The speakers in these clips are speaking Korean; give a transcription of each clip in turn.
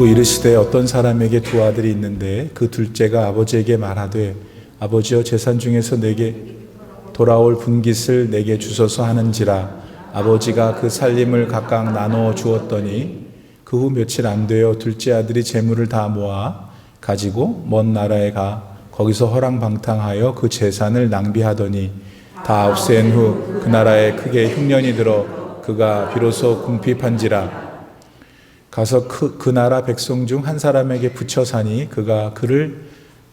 또 이르시되 어떤 사람에게 두 아들이 있는데 그 둘째가 아버지에게 말하되 아버지여 재산 중에서 내게 돌아올 분깃을 내게 주소서 하는지라 아버지가 그 살림을 각각 나누어 주었더니 그 후 며칠 안 되어 둘째 아들이 재물을 다 모아 가지고 먼 나라에 가 거기서 허랑방탕하여 그 재산을 낭비하더니 다 없앤 후 그 나라에 크게 흉년이 들어 그가 비로소 궁핍한지라 가서 그 나라 백성 중 한 사람에게 붙여 사니 그가 그를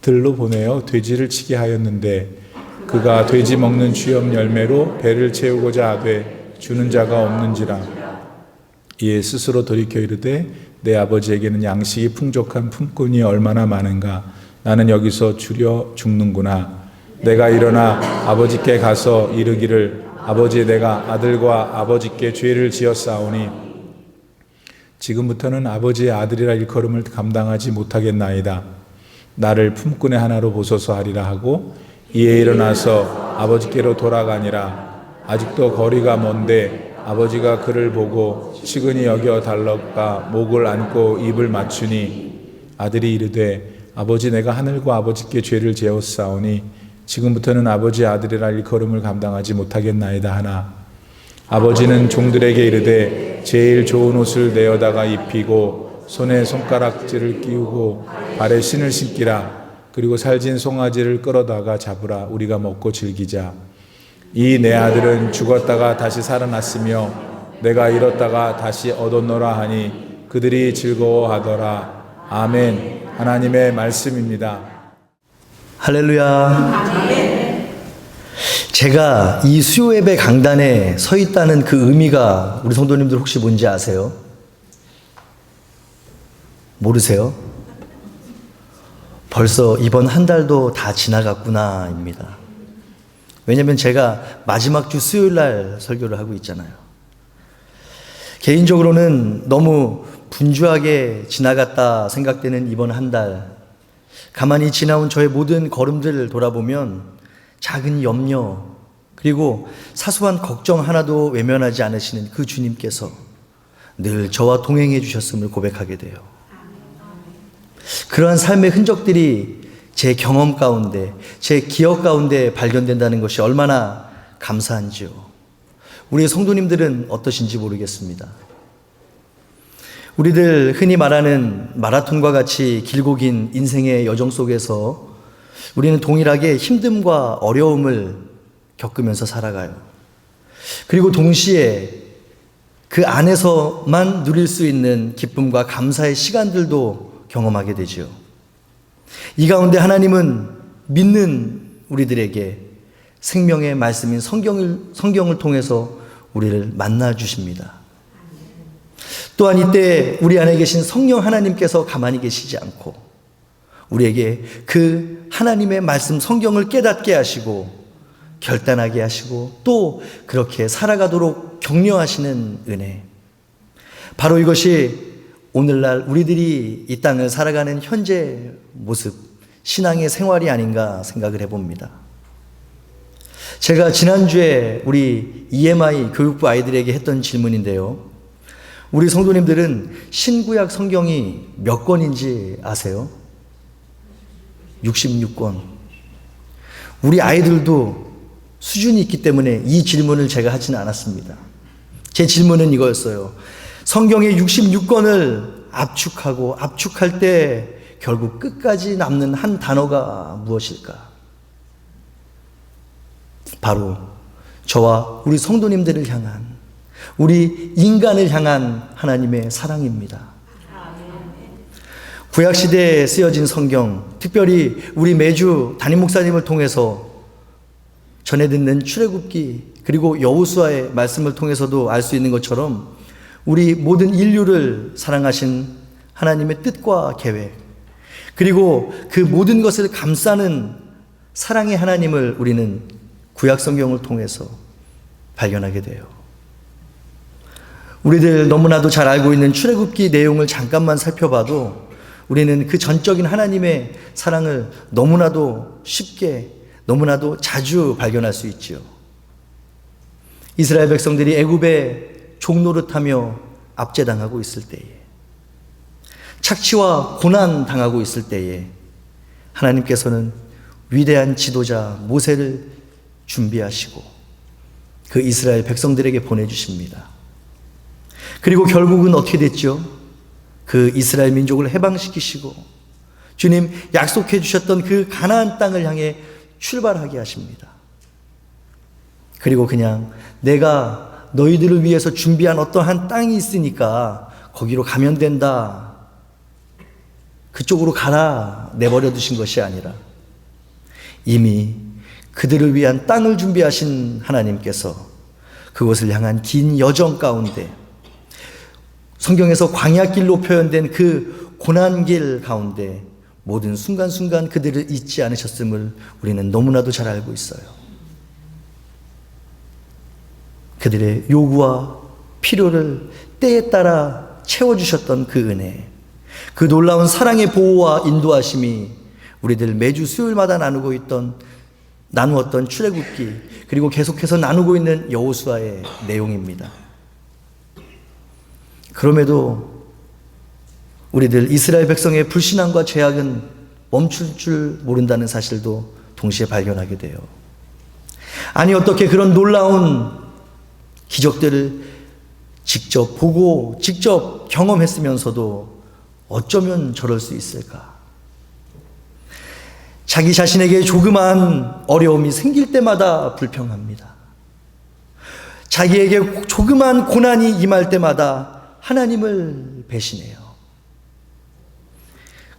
들로 보내어 돼지를 치게 하였는데 그가 돼지 먹는 주염 열매로 배를 채우고자 하되 주는 자가 없는지라 이에 스스로 돌이켜 이르되 내 아버지에게는 양식이 풍족한 품꾼이 얼마나 많은가 나는 여기서 줄여 죽는구나. 내가 일어나 아버지께 가서 이르기를 아버지 내가 아들과 아버지께 죄를 지었사오니 지금부터는 아버지의 아들이라 일컬음을 감당하지 못하겠나이다. 나를 품꾼의 하나로 보소서 하리라 하고 이에 일어나서 아버지께로 돌아가니라. 아직도 거리가 먼데 아버지가 그를 보고 측은히 여겨 달러가 목을 안고 입을 맞추니 아들이 이르되 아버지 내가 하늘과 아버지께 죄를 지었사오니 지금부터는 아버지의 아들이라 일컬음을 감당하지 못하겠나이다 하나 아버지는 종들에게 이르되 제일 좋은 옷을 내어다가 입히고 손에 손가락질을 끼우고 발에 신을 신기라. 그리고 살진 송아지를 끌어다가 잡으라. 우리가 먹고 즐기자. 이 내 아들은 죽었다가 다시 살아났으며 내가 잃었다가 다시 얻었노라 하니 그들이 즐거워하더라. 아멘. 하나님의 말씀입니다. 할렐루야. 제가 이 수요 예배 강단에 서 있다는 그 의미가 우리 성도님들 혹시 뭔지 아세요? 모르세요? 벌써 이번 한 달도 다 지나갔구나입니다. 왜냐하면 제가 마지막 주 수요일 날 설교를 하고 있잖아요. 개인적으로는 너무 분주하게 지나갔다 생각되는 이번 한 달, 가만히 지나온 저의 모든 걸음들을 돌아보면 작은 염려 그리고 사소한 걱정 하나도 외면하지 않으시는 그 주님께서 늘 저와 동행해 주셨음을 고백하게 돼요. 그러한 삶의 흔적들이 제 경험 가운데, 제 기억 가운데 발견된다는 것이 얼마나 감사한지요. 우리 성도님들은 어떠신지 모르겠습니다. 우리들 흔히 말하는 마라톤과 같이 길고 긴 인생의 여정 속에서 우리는 동일하게 힘듦과 어려움을 겪으면서 살아가요. 그리고 동시에 그 안에서만 누릴 수 있는 기쁨과 감사의 시간들도 경험하게 되죠. 이 가운데 하나님은 믿는 우리들에게 생명의 말씀인 성경을 통해서 우리를 만나 주십니다. 또한 이때 우리 안에 계신 성령 하나님께서 가만히 계시지 않고 우리에게 그 하나님의 말씀 성경을 깨닫게 하시고 결단하게 하시고 또 그렇게 살아가도록 격려하시는 은혜, 바로 이것이 오늘날 우리들이 이 땅을 살아가는 현재 모습, 신앙의 생활이 아닌가 생각을 해봅니다. 제가 지난주에 우리 EMI 교육부 아이들에게 했던 질문인데요, 우리 성도님들은 신구약 성경이 몇 권인지 아세요? 66권. 우리 아이들도 수준이 있기 때문에 이 질문을 제가 하지는 않았습니다. 제 질문은 이거였어요. 성경의 66권을 압축할 때 결국 끝까지 남는 한 단어가 무엇일까? 바로 저와 우리 성도님들을 향한, 우리 인간을 향한 하나님의 사랑입니다. 구약시대에 쓰여진 성경, 특별히 우리 매주 담임 목사님을 통해서 전해 듣는 출애굽기 그리고 여호수아의 말씀을 통해서도 알 수 있는 것처럼 우리 모든 인류를 사랑하신 하나님의 뜻과 계획, 그리고 그 모든 것을 감싸는 사랑의 하나님을 우리는 구약 성경을 통해서 발견하게 돼요. 우리들 너무나도 잘 알고 있는 출애굽기 내용을 잠깐만 살펴봐도 우리는 그 전적인 하나님의 사랑을 너무나도 쉽게, 너무나도 자주 발견할 수 있지요. 이스라엘 백성들이 애굽에 종노릇하며 압제당하고 있을 때에 착취와 고난 당하고 있을 때에 하나님께서는 위대한 지도자 모세를 준비하시고 그 이스라엘 백성들에게 보내주십니다. 그리고 결국은 어떻게 됐죠? 그 이스라엘 민족을 해방시키시고 주님 약속해 주셨던 그 가나안 땅을 향해 출발하게 하십니다. 그리고 그냥 내가 너희들을 위해서 준비한 어떠한 땅이 있으니까 거기로 가면 된다, 그쪽으로 가라 내버려 두신 것이 아니라 이미 그들을 위한 땅을 준비하신 하나님께서 그것을 향한 긴 여정 가운데 성경에서 광야길로 표현된 그 고난길 가운데 모든 순간순간 그들을 잊지 않으셨음을 우리는 너무나도 잘 알고 있어요. 그들의 요구와 필요를 때에 따라 채워주셨던 그 은혜, 그 놀라운 사랑의 보호와 인도하심이 우리들 매주 수요일마다 나누었던 출애굽기, 그리고 계속해서 나누고 있는 여호수아의 내용입니다. 그럼에도 우리들 이스라엘 백성의 불신앙과 죄악은 멈출 줄 모른다는 사실도 동시에 발견하게 돼요. 아니 어떻게 그런 놀라운 기적들을 직접 보고 직접 경험했으면서도 어쩌면 저럴 수 있을까? 자기 자신에게 조그마한 어려움이 생길 때마다 불평합니다. 자기에게 조그마한 고난이 임할 때마다 하나님을 배신해요.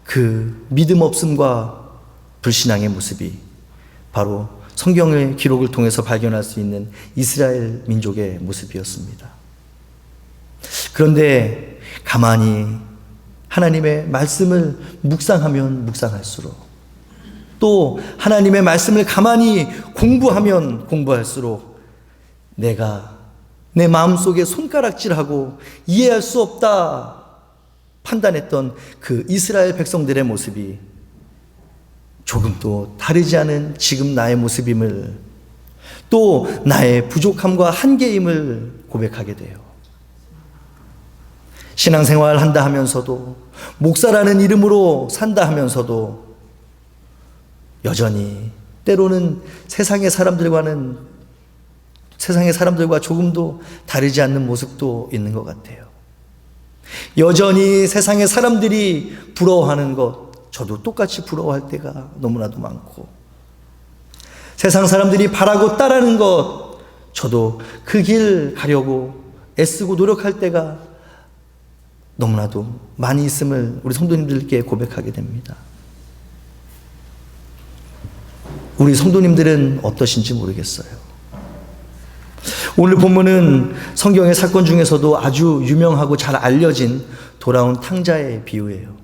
그 믿음 없음과 불신앙의 모습이 바로 성경의 기록을 통해서 발견할 수 있는 이스라엘 민족의 모습이었습니다. 그런데 가만히 하나님의 말씀을 묵상하면 묵상할수록, 또 하나님의 말씀을 가만히 공부하면 공부할수록 내가 내 마음속에 손가락질하고 이해할 수 없다 판단했던 그 이스라엘 백성들의 모습이 조금도 다르지 않은 지금 나의 모습임을, 또 나의 부족함과 한계임을 고백하게 돼요. 신앙생활 한다 하면서도, 목사라는 이름으로 산다 하면서도 여전히 때로는 세상의 사람들과 조금도 다르지 않는 모습도 있는 것 같아요. 여전히 세상의 사람들이 부러워하는 것, 저도 똑같이 부러워할 때가 너무나도 많고, 세상 사람들이 바라고 따르는 것, 저도 그 길 가려고 애쓰고 노력할 때가 너무나도 많이 있음을 우리 성도님들께 고백하게 됩니다. 우리 성도님들은 어떠신지 모르겠어요. 오늘 본문은 성경의 사건 중에서도 아주 유명하고 잘 알려진 돌아온 탕자의 비유예요.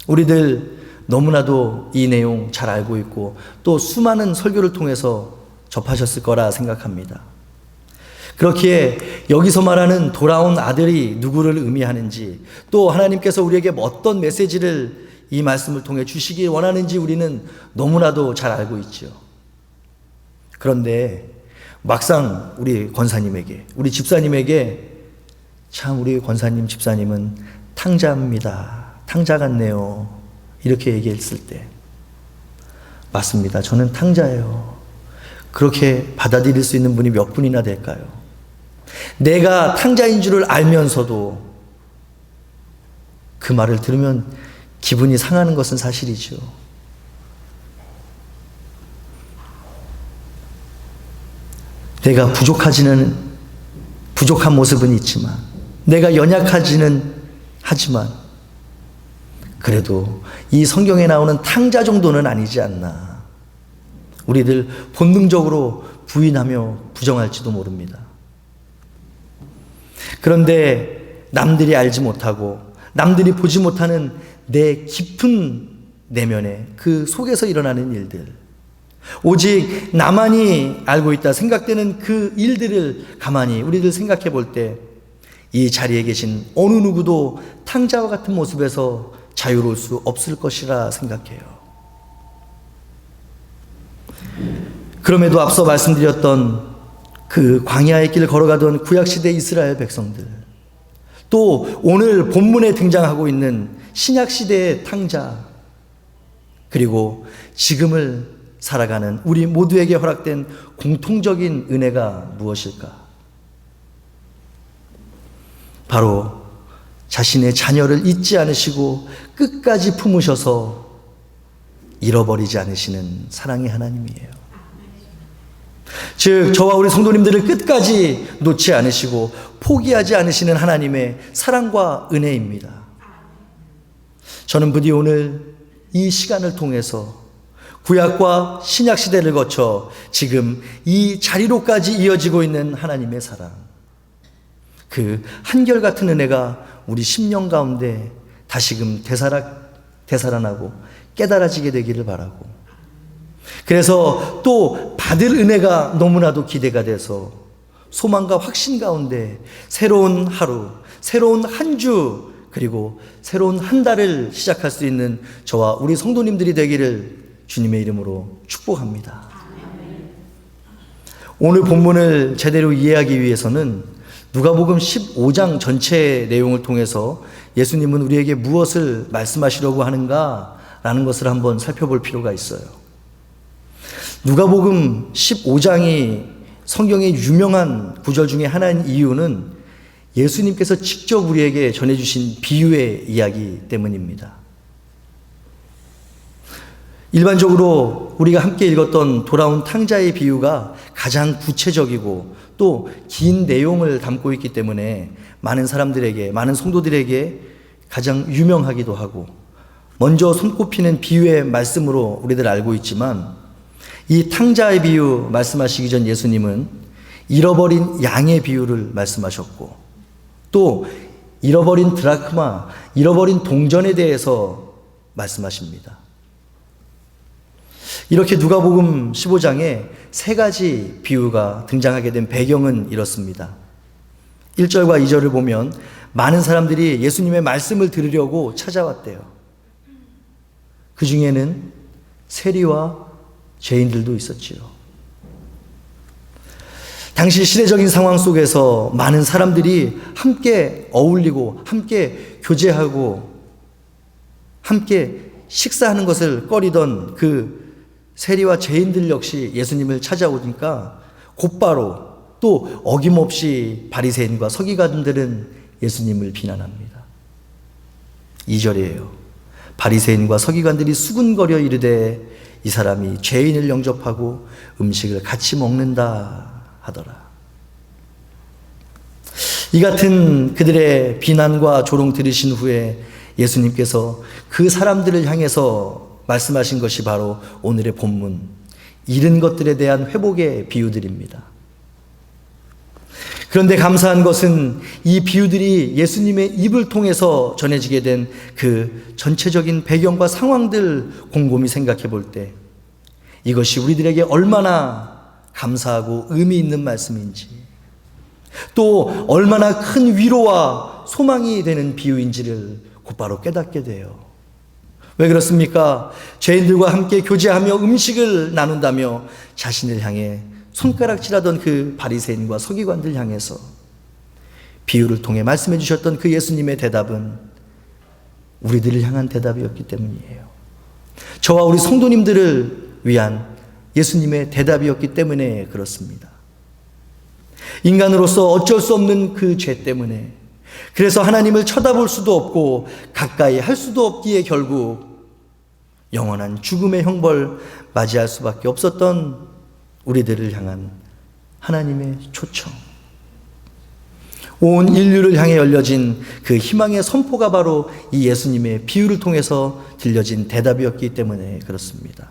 우리들 너무나도 이 내용 잘 알고 있고 또 수많은 설교를 통해서 접하셨을 거라 생각합니다. 그렇기에 여기서 말하는 돌아온 아들이 누구를 의미하는지, 또 하나님께서 우리에게 어떤 메시지를 이 말씀을 통해 주시기 원하는지 우리는 너무나도 잘 알고 있죠. 그런데 막상 우리 권사님에게, 우리 집사님에게 참 우리 권사님, 집사님은 탕자입니다, 탕자 같네요, 이렇게 얘기했을 때 맞습니다, 저는 탕자예요, 그렇게 받아들일 수 있는 분이 몇 분이나 될까요? 내가 탕자인 줄을 알면서도 그 말을 들으면 기분이 상하는 것은 사실이죠. 내가 부족한 모습은 있지만, 내가 연약하지는 하지만, 그래도 이 성경에 나오는 탕자 정도는 아니지 않나. 우리들 본능적으로 부인하며 부정할지도 모릅니다. 그런데 남들이 알지 못하고 남들이 보지 못하는 내 깊은 내면에, 그 속에서 일어나는 일들, 오직 나만이 알고 있다 생각되는 그 일들을 가만히 우리들 생각해 볼 때 이 자리에 계신 어느 누구도 탕자와 같은 모습에서 자유로울 수 없을 것이라 생각해요. 그럼에도 앞서 말씀드렸던 그 광야의 길을 걸어가던 구약시대 이스라엘 백성들, 또 오늘 본문에 등장하고 있는 신약시대의 탕자, 그리고 지금을 살아가는 우리 모두에게 허락된 공통적인 은혜가 무엇일까? 바로 자신의 자녀를 잊지 않으시고 끝까지 품으셔서 잃어버리지 않으시는 사랑의 하나님이에요. 즉 저와 우리 성도님들을 끝까지 놓지 않으시고 포기하지 않으시는 하나님의 사랑과 은혜입니다. 저는 부디 오늘 이 시간을 통해서 구약과 신약 시대를 거쳐 지금 이 자리로까지 이어지고 있는 하나님의 사랑, 그 한결같은 은혜가 우리 심령 가운데 다시금 되살아나고 깨달아지게 되기를 바라고, 그래서 또 받을 은혜가 너무나도 기대가 돼서 소망과 확신 가운데 새로운 하루, 새로운 한 주, 그리고 새로운 한 달을 시작할 수 있는 저와 우리 성도님들이 되기를 주님의 이름으로 축복합니다. 오늘 본문을 제대로 이해하기 위해서는 누가복음 15장 전체 내용을 통해서 예수님은 우리에게 무엇을 말씀하시려고 하는가라는 것을 한번 살펴볼 필요가 있어요. 누가복음 15장이 성경의 유명한 구절 중에 하나인 이유는 예수님께서 직접 우리에게 전해주신 비유의 이야기 때문입니다. 일반적으로 우리가 함께 읽었던 돌아온 탕자의 비유가 가장 구체적이고 또 긴 내용을 담고 있기 때문에 많은 사람들에게, 많은 성도들에게 가장 유명하기도 하고 먼저 손꼽히는 비유의 말씀으로 우리들 알고 있지만, 이 탕자의 비유 말씀하시기 전 예수님은 잃어버린 양의 비유를 말씀하셨고 또 잃어버린 드라크마, 잃어버린 동전에 대해서 말씀하십니다. 이렇게 누가복음 15장에 세 가지 비유가 등장하게 된 배경은 이렇습니다. 1절과 2절을 보면 많은 사람들이 예수님의 말씀을 들으려고 찾아왔대요. 그 중에는 세리와 죄인들도 있었지요. 당시 시대적인 상황 속에서 많은 사람들이 함께 어울리고 함께 교제하고 함께 식사하는 것을 꺼리던 그 세리와 죄인들 역시 예수님을 찾아오니까 곧바로 또 어김없이 바리새인과 서기관들은 예수님을 비난합니다. 2절이에요. 바리새인과 서기관들이 수군거려 이르되 이 사람이 죄인을 영접하고 음식을 같이 먹는다 하더라. 이 같은 그들의 비난과 조롱 들으신 후에 예수님께서 그 사람들을 향해서 말씀하신 것이 바로 오늘의 본문, 잃은 것들에 대한 회복의 비유들입니다. 그런데 감사한 것은 이 비유들이 예수님의 입을 통해서 전해지게 된 그 전체적인 배경과 상황들 곰곰이 생각해 볼 때 이것이 우리들에게 얼마나 감사하고 의미 있는 말씀인지, 또 얼마나 큰 위로와 소망이 되는 비유인지를 곧바로 깨닫게 돼요. 왜 그렇습니까? 죄인들과 함께 교제하며 음식을 나눈다며 자신을 향해 손가락질하던 그 바리새인과 서기관들 향해서 비유를 통해 말씀해 주셨던 그 예수님의 대답은 우리들을 향한 대답이었기 때문이에요. 저와 우리 성도님들을 위한 예수님의 대답이었기 때문에 그렇습니다. 인간으로서 어쩔 수 없는 그 죄 때문에, 그래서 하나님을 쳐다볼 수도 없고 가까이 할 수도 없기에 결국 영원한 죽음의 형벌 맞이할 수밖에 없었던 우리들을 향한 하나님의 초청, 온 인류를 향해 열려진 그 희망의 선포가 바로 이 예수님의 비유를 통해서 들려진 대답이었기 때문에 그렇습니다.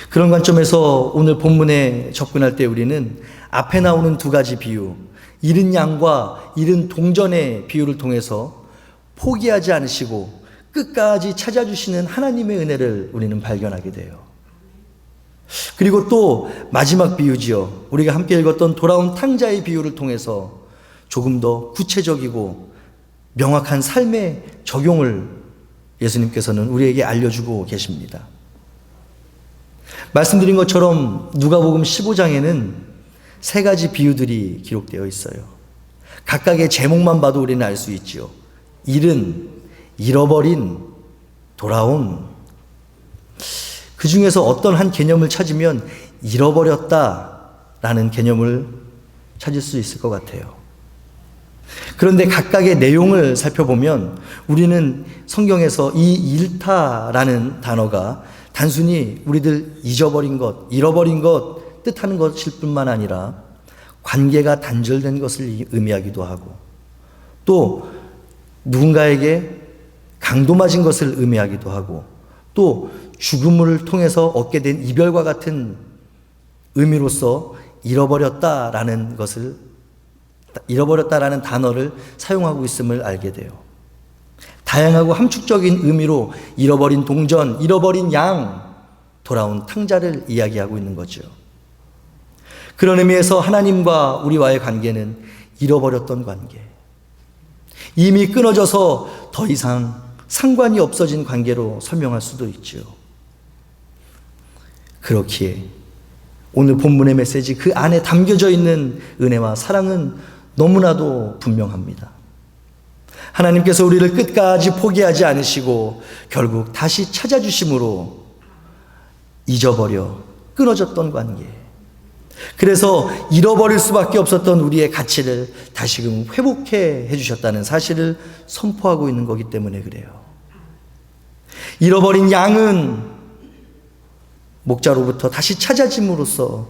그런 관점에서 오늘 본문에 접근할 때 우리는 앞에 나오는 두 가지 비유, 잃은 양과 잃은 동전의 비유를 통해서 포기하지 않으시고 끝까지 찾아주시는 하나님의 은혜를 우리는 발견하게 돼요. 그리고 또 마지막 비유지요. 우리가 함께 읽었던 돌아온 탕자의 비유를 통해서 조금 더 구체적이고 명확한 삶의 적용을 예수님께서는 우리에게 알려주고 계십니다. 말씀드린 것처럼 누가복음 15장에는 세 가지 비유들이 기록되어 있어요. 각각의 제목만 봐도 우리는 알 수 있지요. 잃은, 잃어버린, 돌아온. 그 중에서 어떤 한 개념을 찾으면 잃어버렸다라는 개념을 찾을 수 있을 것 같아요. 그런데 각각의 내용을 살펴보면 우리는 성경에서 이 잃다라는 단어가 단순히 우리들 잊어버린 것, 잃어버린 것 뜻하는 것일 뿐만 아니라 관계가 단절된 것을 의미하기도 하고 또 누군가에게 강도 맞은 것을 의미하기도 하고 또 죽음을 통해서 얻게 된 이별과 같은 의미로서 잃어버렸다라는 단어를 사용하고 있음을 알게 돼요. 다양하고 함축적인 의미로 잃어버린 동전, 잃어버린 양, 돌아온 탕자를 이야기하고 있는 거죠. 그런 의미에서 하나님과 우리와의 관계는 잃어버렸던 관계, 이미 끊어져서 더 이상 상관이 없어진 관계로 설명할 수도 있죠. 그렇기에 오늘 본문의 메시지 그 안에 담겨져 있는 은혜와 사랑은 너무나도 분명합니다. 하나님께서 우리를 끝까지 포기하지 않으시고 결국 다시 찾아주심으로 잊어버려 끊어졌던 관계, 그래서 잃어버릴 수밖에 없었던 우리의 가치를 다시금 회복해 주셨다는 사실을 선포하고 있는 거기 때문에 그래요. 잃어버린 양은 목자로부터 다시 찾아짐으로써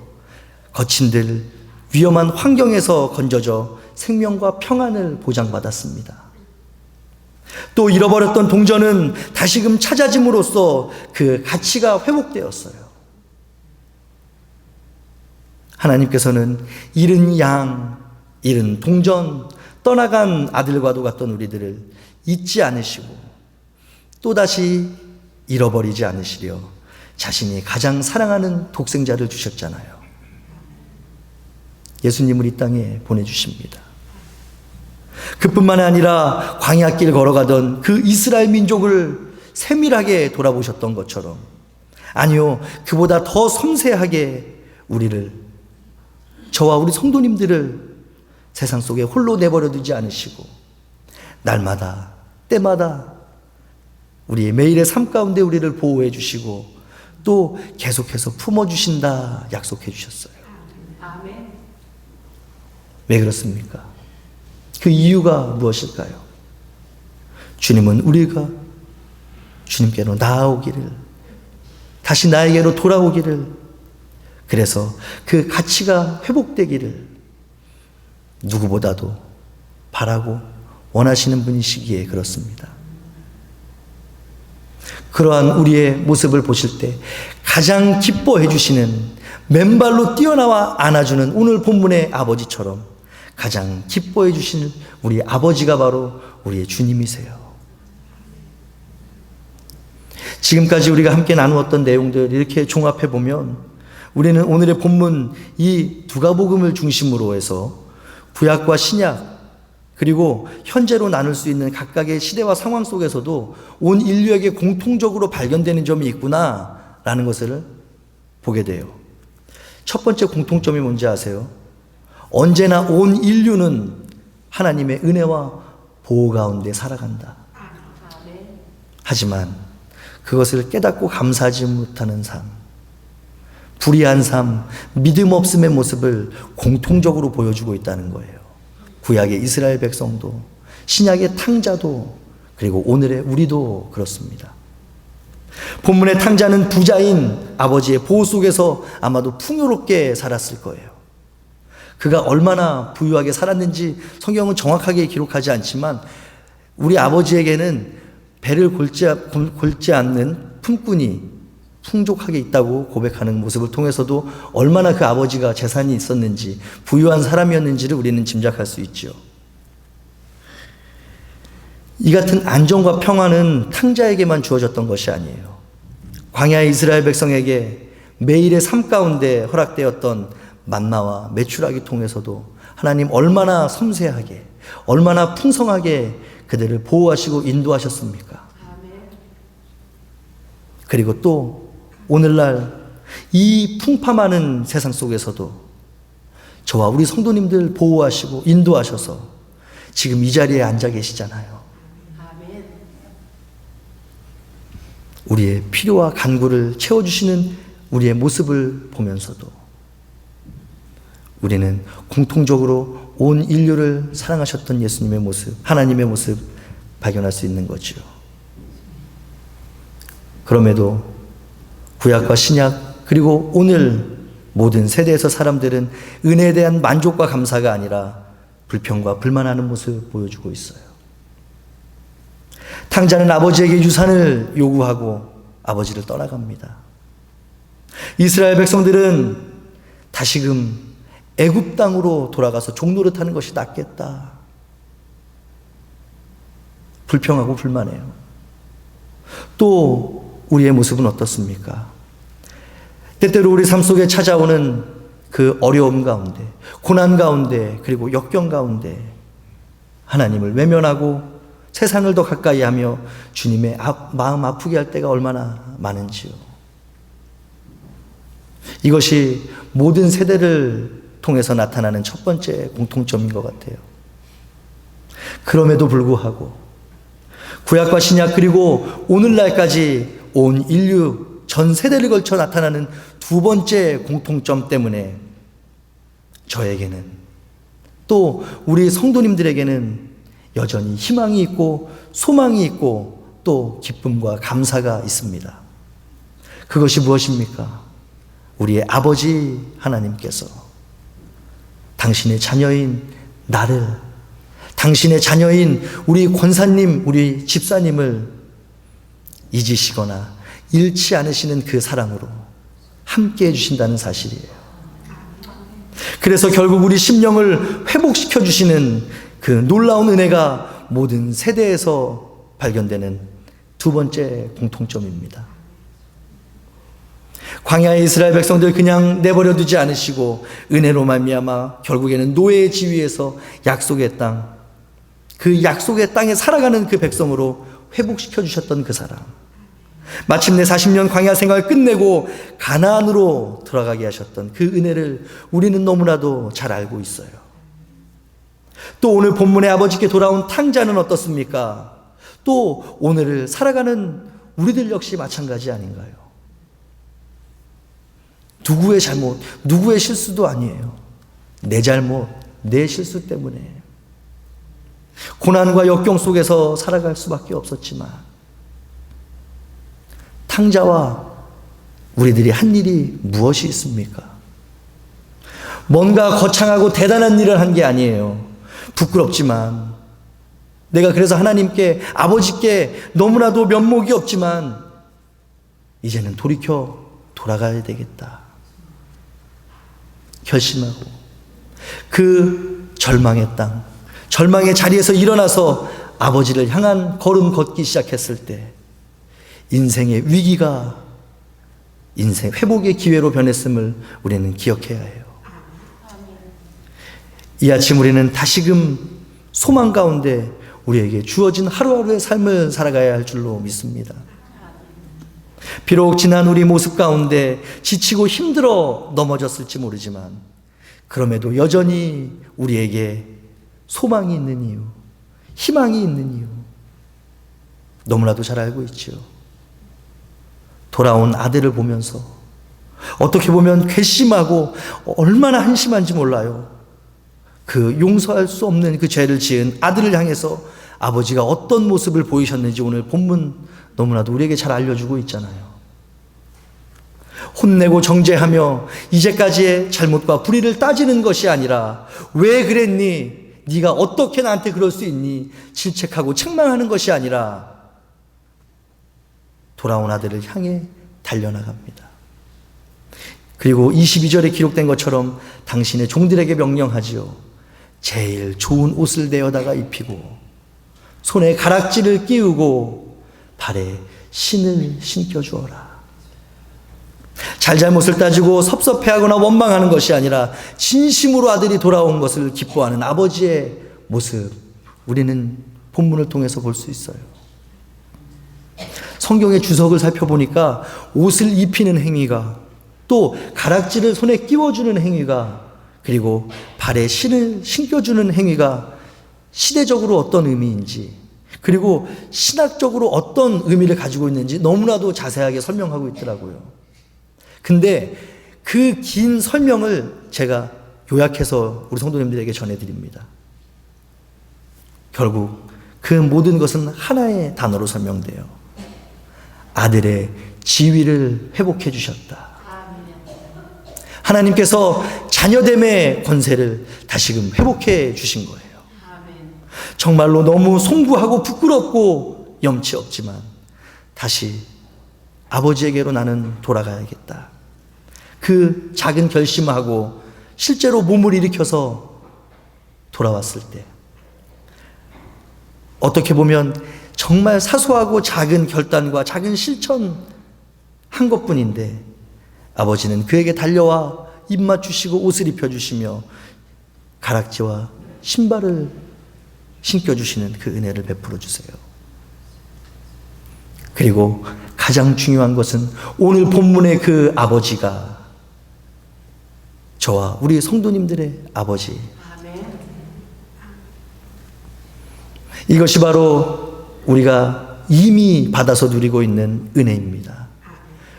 거친들 위험한 환경에서 건져져 생명과 평안을 보장받았습니다. 또 잃어버렸던 동전은 다시금 찾아짐으로써 그 가치가 회복되었어요. 하나님께서는 잃은 양, 잃은 동전, 떠나간 아들과도 같던 우리들을 잊지 않으시고 또다시 잃어버리지 않으시려 자신이 가장 사랑하는 독생자를 주셨잖아요. 예수님을 이 땅에 보내주십니다. 그뿐만 아니라 광야길 걸어가던 그 이스라엘 민족을 세밀하게 돌아보셨던 것처럼, 아니요, 그보다 더 섬세하게 우리를, 저와 우리 성도님들을 세상 속에 홀로 내버려 두지 않으시고 날마다 때마다 우리의 매일의 삶 가운데 우리를 보호해 주시고 또 계속해서 품어주신다 약속해 주셨어요. 아멘. 왜 그렇습니까? 그 이유가 무엇일까요? 주님은 우리가 주님께로 나아오기를, 다시 나에게로 돌아오기를, 그래서 그 가치가 회복되기를 누구보다도 바라고 원하시는 분이시기에 그렇습니다. 그러한 우리의 모습을 보실 때 가장 기뻐해 주시는, 맨발로 뛰어나와 안아주는 오늘 본문의 아버지처럼 가장 기뻐해 주시는 우리 아버지가 바로 우리의 주님이세요. 지금까지 우리가 함께 나누었던 내용들 이렇게 종합해 보면 우리는 오늘의 본문 이 누가복음을 중심으로 해서 구약과 신약 그리고 현재로 나눌 수 있는 각각의 시대와 상황 속에서도 온 인류에게 공통적으로 발견되는 점이 있구나라는 것을 보게 돼요. 첫 번째 공통점이 뭔지 아세요? 언제나 온 인류는 하나님의 은혜와 보호 가운데 살아간다. 하지만 그것을 깨닫고 감사하지 못하는 삶, 불의한 삶, 믿음 없음의 모습을 공통적으로 보여주고 있다는 거예요. 구약의 이스라엘 백성도, 신약의 탕자도, 그리고 오늘의 우리도 그렇습니다. 본문의 탕자는 부자인 아버지의 보호 속에서 아마도 풍요롭게 살았을 거예요. 그가 얼마나 부유하게 살았는지 성경은 정확하게 기록하지 않지만 우리 아버지에게는 배를 골지 않는 품꾼이 풍족하게 있다고 고백하는 모습을 통해서도 얼마나 그 아버지가 재산이 있었는지, 부유한 사람이었는지를 우리는 짐작할 수 있죠. 이 같은 안정과 평안은 탕자에게만 주어졌던 것이 아니에요. 광야의 이스라엘 백성에게 매일의 삶 가운데 허락되었던 만나와 메추라기 통해서도 하나님 얼마나 섬세하게, 얼마나 풍성하게 그들을 보호하시고 인도하셨습니까? 그리고 또 오늘날 이 풍파많은 세상 속에서도 저와 우리 성도님들 보호하시고 인도하셔서 지금 이 자리에 앉아 계시잖아요. 우리의 필요와 간구를 채워주시는 우리의 모습을 보면서도 우리는 공통적으로 온 인류를 사랑하셨던 예수님의 모습, 하나님의 모습 발견할 수 있는 거죠. 그럼에도 구약과 신약 그리고 오늘 모든 세대에서 사람들은 은혜에 대한 만족과 감사가 아니라 불평과 불만하는 모습을 보여주고 있어요. 탕자는 아버지에게 유산을 요구하고 아버지를 떠나갑니다. 이스라엘 백성들은 다시금 애굽 땅으로 돌아가서 종노릇하는 것이 낫겠다. 불평하고 불만해요. 또 우리의 모습은 어떻습니까? 때때로 우리 삶 속에 찾아오는 그 어려움 가운데, 고난 가운데, 그리고 역경 가운데 하나님을 외면하고 세상을 더 가까이 하며 주님의 마음 아프게 할 때가 얼마나 많은지요. 이것이 모든 세대를 통해서 나타나는 첫 번째 공통점인 것 같아요. 그럼에도 불구하고 구약과 신약 그리고 오늘날까지 온 인류 전 세대를 걸쳐 나타나는 두 번째 공통점 때문에 저에게는 또 우리 성도님들에게는 여전히 희망이 있고 소망이 있고 또 기쁨과 감사가 있습니다. 그것이 무엇입니까? 우리의 아버지 하나님께서 당신의 자녀인 나를, 당신의 자녀인 우리 권사님, 우리 집사님을 잊으시거나 잃지 않으시는 그 사랑으로 함께 해주신다는 사실이에요. 그래서 결국 우리 심령을 회복시켜 주시는 그 놀라운 은혜가 모든 세대에서 발견되는 두 번째 공통점입니다. 광야의 이스라엘 백성들 그냥 내버려 두지 않으시고 은혜로 말미암아 결국에는 노예의 지위에서 약속의 땅, 그 약속의 땅에 살아가는 그 백성으로 회복시켜 주셨던 그 사람, 마침내 40년 광야 생활 끝내고 가나안으로 들어가게 하셨던 그 은혜를 우리는 너무나도 잘 알고 있어요. 또 오늘 본문의 아버지께 돌아온 탕자는 어떻습니까? 또 오늘을 살아가는 우리들 역시 마찬가지 아닌가요? 누구의 잘못, 누구의 실수도 아니에요. 내 잘못, 내 실수 때문에 고난과 역경 속에서 살아갈 수밖에 없었지만 탕자와 우리들이 한 일이 무엇이 있습니까? 뭔가 거창하고 대단한 일을 한 게 아니에요. 부끄럽지만 내가 그래서 하나님께, 아버지께 너무나도 면목이 없지만 이제는 돌이켜 돌아가야 되겠다 결심하고 그 절망의 땅, 절망의 자리에서 일어나서 아버지를 향한 걸음 걷기 시작했을 때 인생의 위기가 인생 회복의 기회로 변했음을 우리는 기억해야 해요. 이 아침 우리는 다시금 소망 가운데 우리에게 주어진 하루하루의 삶을 살아가야 할 줄로 믿습니다. 비록 지난 우리 모습 가운데 지치고 힘들어 넘어졌을지 모르지만 그럼에도 여전히 우리에게 소망이 있는 이유, 희망이 있는 이유 너무나도 잘 알고 있죠. 돌아온 아들을 보면서 어떻게 보면 괘씸하고 얼마나 한심한지 몰라요. 그 용서할 수 없는 그 죄를 지은 아들을 향해서 아버지가 어떤 모습을 보이셨는지 오늘 본문 너무나도 우리에게 잘 알려주고 있잖아요. 혼내고 정죄하며 이제까지의 잘못과 불의를 따지는 것이 아니라 왜 그랬니? 네가 어떻게 나한테 그럴 수 있니? 질책하고 책망하는 것이 아니라 돌아온 아들을 향해 달려나갑니다. 그리고 22절에 기록된 것처럼 당신의 종들에게 명령하지요. 제일 좋은 옷을 내어다가 입히고 손에 가락지를 끼우고 발에 신을 신겨주어라. 잘잘못을 따지고 섭섭해하거나 원망하는 것이 아니라 진심으로 아들이 돌아온 것을 기뻐하는 아버지의 모습, 우리는 본문을 통해서 볼 수 있어요. 성경의 주석을 살펴보니까 옷을 입히는 행위가, 또 가락지를 손에 끼워주는 행위가, 그리고 발에 신을 신겨주는 행위가 시대적으로 어떤 의미인지, 그리고 신학적으로 어떤 의미를 가지고 있는지 너무나도 자세하게 설명하고 있더라고요. 근데 그 긴 설명을 제가 요약해서 우리 성도님들에게 전해드립니다. 결국 그 모든 것은 하나의 단어로 설명돼요. 아들의 지위를 회복해 주셨다. 하나님께서 자녀됨의 권세를 다시금 회복해 주신 거예요. 정말로 너무 송구하고 부끄럽고 염치 없지만 다시 아버지에게로 나는 돌아가야겠다. 그 작은 결심하고 실제로 몸을 일으켜서 돌아왔을 때 어떻게 보면 정말 사소하고 작은 결단과 작은 실천 한 것뿐인데 아버지는 그에게 달려와 입 맞추시고 옷을 입혀주시며 가락지와 신발을 신겨주시는 그 은혜를 베풀어 주세요. 그리고 가장 중요한 것은 오늘 본문의 그 아버지가 저와 우리 성도님들의 아버지, 이것이 바로 우리가 이미 받아서 누리고 있는 은혜입니다.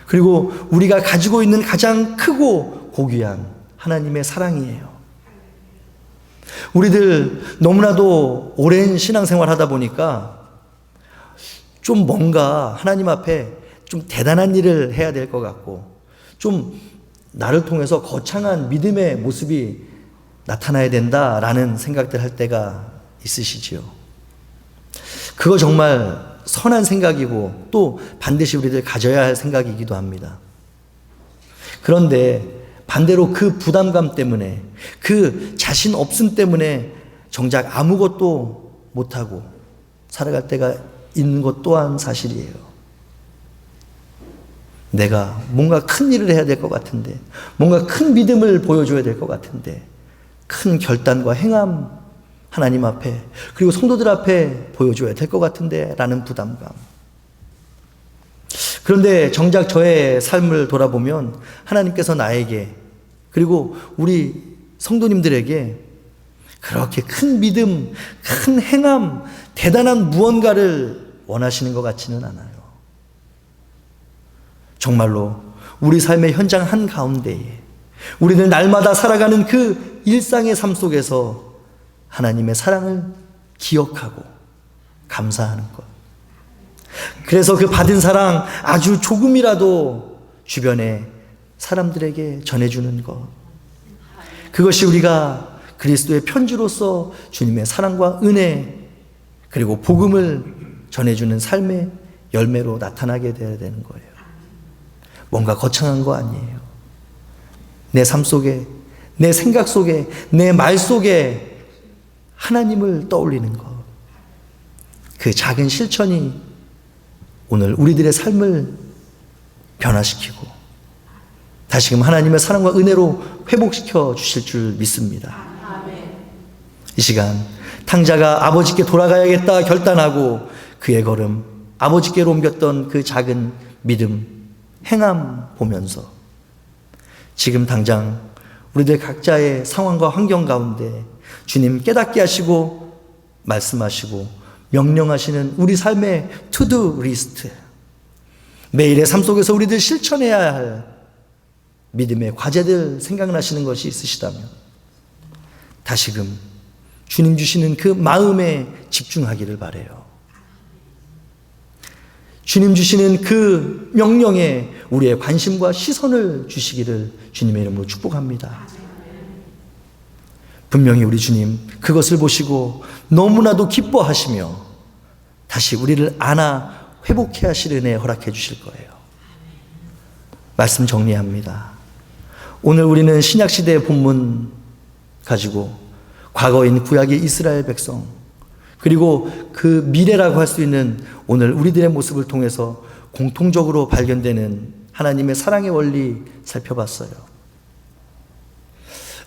그리고 우리가 가지고 있는 가장 크고 고귀한 하나님의 사랑이에요. 우리들 너무나도 오랜 신앙생활 하다 보니까 좀 뭔가 하나님 앞에 좀 대단한 일을 해야 될 것 같고 좀 나를 통해서 거창한 믿음의 모습이 나타나야 된다라는 생각들 할 때가 있으시지요. 그거 정말 선한 생각이고 또 반드시 우리들 가져야 할 생각이기도 합니다. 그런데 반대로 그 부담감 때문에 그 자신 없음 때문에 정작 아무것도 못하고 살아갈 때가 있는 것 또한 사실이에요. 내가 뭔가 큰 일을 해야 될 것 같은데 뭔가 큰 믿음을 보여줘야 될 것 같은데 큰 결단과 행함 하나님 앞에 그리고 성도들 앞에 보여줘야 될 것 같은데 라는 부담감. 그런데 정작 저의 삶을 돌아보면 하나님께서 나에게 그리고 우리 성도님들에게 그렇게 큰 믿음, 큰 행함, 대단한 무언가를 원하시는 것 같지는 않아요. 정말로 우리 삶의 현장 한가운데에 우리는 날마다 살아가는 그 일상의 삶 속에서 하나님의 사랑을 기억하고 감사하는 것. 그래서 그 받은 사랑 아주 조금이라도 주변에 사람들에게 전해주는 것. 그것이 우리가 그리스도의 편지로서 주님의 사랑과 은혜 그리고 복음을 전해주는 삶의 열매로 나타나게 되어야 되는 거예요. 뭔가 거창한 거 아니에요. 내 삶 속에, 내 생각 속에, 내 말 속에 하나님을 떠올리는 것. 그 작은 실천이 오늘 우리들의 삶을 변화시키고 다시금 하나님의 사랑과 은혜로 회복시켜 주실 줄 믿습니다. 이 시간 탕자가 아버지께 돌아가야겠다 결단하고 그의 걸음 아버지께로 옮겼던 그 작은 믿음, 행함 보면서 지금 당장 우리들 각자의 상황과 환경 가운데 주님 깨닫게 하시고 말씀하시고 명령하시는 우리 삶의 투두 리스트, 매일의 삶 속에서 우리들 실천해야 할 믿음의 과제들 생각나시는 것이 있으시다면 다시금 주님 주시는 그 마음에 집중하기를 바라요. 주님 주시는 그 명령에 우리의 관심과 시선을 주시기를 주님의 이름으로 축복합니다. 분명히 우리 주님 그것을 보시고 너무나도 기뻐하시며 다시 우리를 안아 회복해 하실 은혜 허락해 주실 거예요. 말씀 정리합니다. 오늘 우리는 신약시대의 본문 가지고 과거인 구약의 이스라엘 백성 그리고 그 미래라고 할 수 있는 오늘 우리들의 모습을 통해서 공통적으로 발견되는 하나님의 사랑의 원리 살펴봤어요.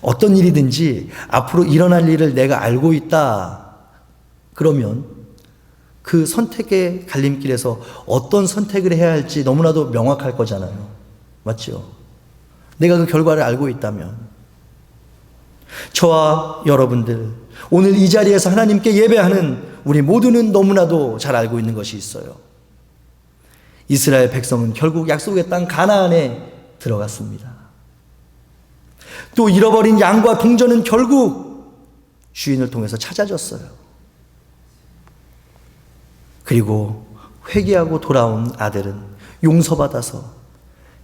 어떤 일이든지 앞으로 일어날 일을 내가 알고 있다 그러면 그 선택의 갈림길에서 어떤 선택을 해야 할지 너무나도 명확할 거잖아요. 맞죠? 내가 그 결과를 알고 있다면 저와 여러분들 오늘 이 자리에서 하나님께 예배하는 우리 모두는 너무나도 잘 알고 있는 것이 있어요. 이스라엘 백성은 결국 약속의 땅 가나안에 들어갔습니다. 또 잃어버린 양과 동전은 결국 주인을 통해서 찾아졌어요. 그리고 회개하고 돌아온 아들은 용서받아서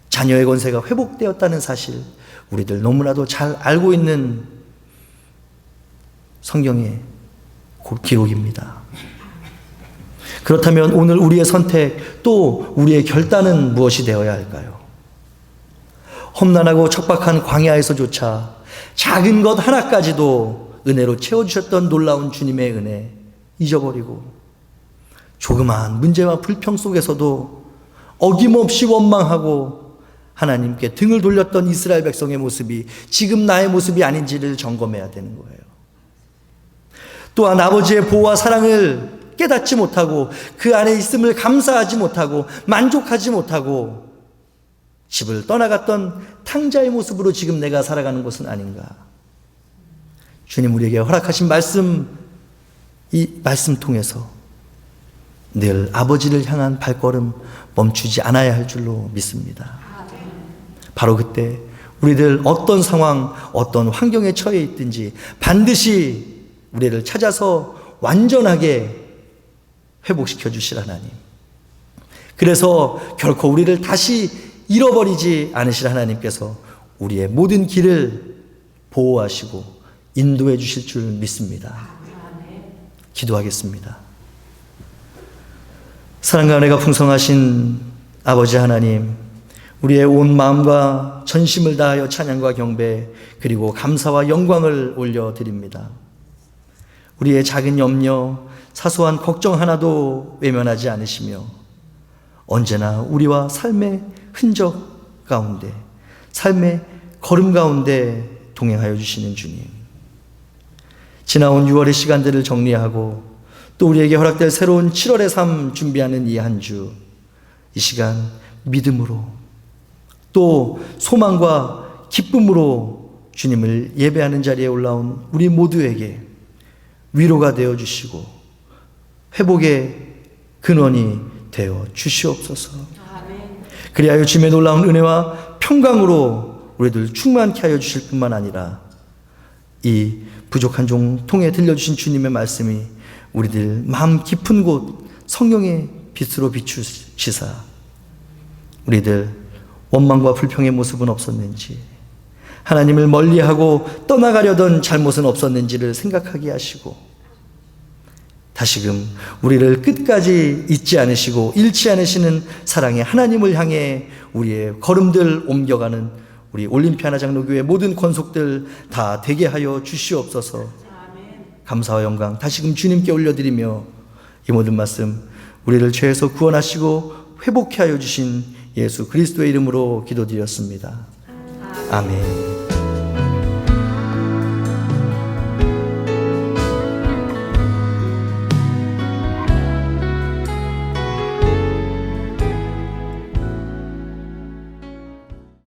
자녀의 권세가 회복되었다는 사실, 우리들 너무나도 잘 알고 있는 성경의 기록입니다. 그렇다면 오늘 우리의 선택, 또 우리의 결단은 무엇이 되어야 할까요? 험난하고 척박한 광야에서조차 작은 것 하나까지도 은혜로 채워주셨던 놀라운 주님의 은혜 잊어버리고, 조그마한 문제와 불평 속에서도 어김없이 원망하고 하나님께 등을 돌렸던 이스라엘 백성의 모습이 지금 나의 모습이 아닌지를 점검해야 되는 거예요. 또한 아버지의 보호와 사랑을 깨닫지 못하고 그 안에 있음을 감사하지 못하고 만족하지 못하고 집을 떠나갔던 탕자의 모습으로 지금 내가 살아가는 것은 아닌가. 주님 우리에게 허락하신 말씀, 이 말씀 통해서 늘 아버지를 향한 발걸음 멈추지 않아야 할 줄로 믿습니다. 바로 그때 우리들 어떤 상황, 어떤 환경에 처해 있든지 반드시 우리를 찾아서 완전하게 회복시켜 주실 하나님. 그래서 결코 우리를 다시 잃어버리지 않으실 하나님께서 우리의 모든 길을 보호하시고 인도해 주실 줄 믿습니다. 기도하겠습니다. 사랑과 은혜가 풍성하신 아버지 하나님, 우리의 온 마음과 전심을 다하여 찬양과 경배 그리고 감사와 영광을 올려드립니다. 우리의 작은 염려, 사소한 걱정 하나도 외면하지 않으시며 언제나 우리와 삶의 흔적 가운데, 삶의 걸음 가운데 동행하여 주시는 주님. 지나온 6월의 시간들을 정리하고 또 우리에게 허락될 새로운 7월의 삶 준비하는 이 한 주, 이 시간 믿음으로 또 소망과 기쁨으로 주님을 예배하는 자리에 올라온 우리 모두에게 위로가 되어 주시고 회복의 근원이 되어 주시옵소서. 그리하여 주님의 놀라운 은혜와 평강으로 우리들 충만케 하여 주실 뿐만 아니라 이 부족한 종 통해 들려주신 주님의 말씀이 우리들 마음 깊은 곳 성령의 빛으로 비추시사 우리들 원망과 불평의 모습은 없었는지, 하나님을 멀리하고 떠나가려던 잘못은 없었는지를 생각하게 하시고 다시금 우리를 끝까지 잊지 않으시고 잃지 않으시는 사랑의 하나님을 향해 우리의 걸음들 옮겨가는 우리 올림피아나 장로교회 모든 권속들 다 되게 하여 주시옵소서. 감사와 영광 다시금 주님께 올려드리며 이 모든 말씀 우리를 죄에서 구원하시고 회복케 하여 주신 예수 그리스도의 이름으로 기도드렸습니다. 아멘.